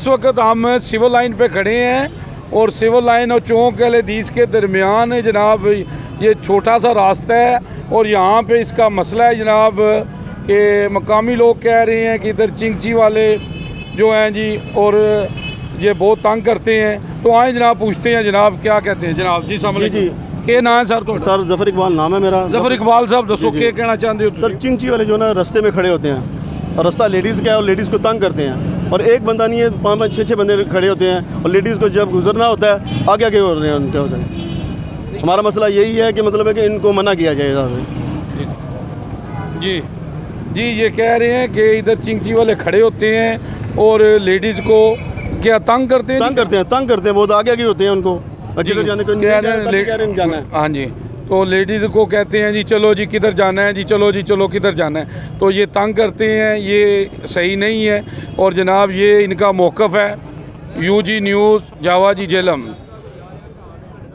इस वक्त हम सिविल लाइन पे खड़े हैं और सिविल लाइन और चौक अल हदीस के दरमियान जनाब ये छोटा सा रास्ता है और यहाँ पे इसका मसला है जनाब कि मकामी लोग कह रहे हैं कि इधर चिंची वाले जो हैं जी और ये बहुत तंग करते हैं। तो आए जनाब पूछते हैं जनाब क्या कहते हैं। जनाब जी सामने जी के नाम है सर? तो सर जफर इकबाल नाम है मेरा। जफर इकबाल साहब दसो क्या कहना चाहते हो? सर चिंची वाले जो ना रास्ते में खड़े होते हैं और रास्ता लेडीज़ का है और लेडीज़ को तंग करते हैं और एक बंदा नहीं है, 5-5 6 बंदे खड़े होते हैं और लेडीज़ को जब गुजरना होता है आगे आगे हो रहे हैं उनके वजह। हमारा मसला यही है कि मतलब है कि इनको मना किया जाएगा। जी जी ये कह रहे हैं कि इधर चिंची वाले खड़े होते हैं और लेडीज़ को क्या तंग करते हैं? तंग करते हैं बहुत आगे आगे होते हैं उनको किधर जाने को जाना है। हाँ जी, तो लेडीज़ को कहते हैं जी चलो जी किधर जाना है, जी चलो किधर जाना है। तो ये तंग करते हैं, ये सही नहीं है। और जनाब ये इनका मौक़िफ़ है। UG न्यूज़, जावा जी जेलम।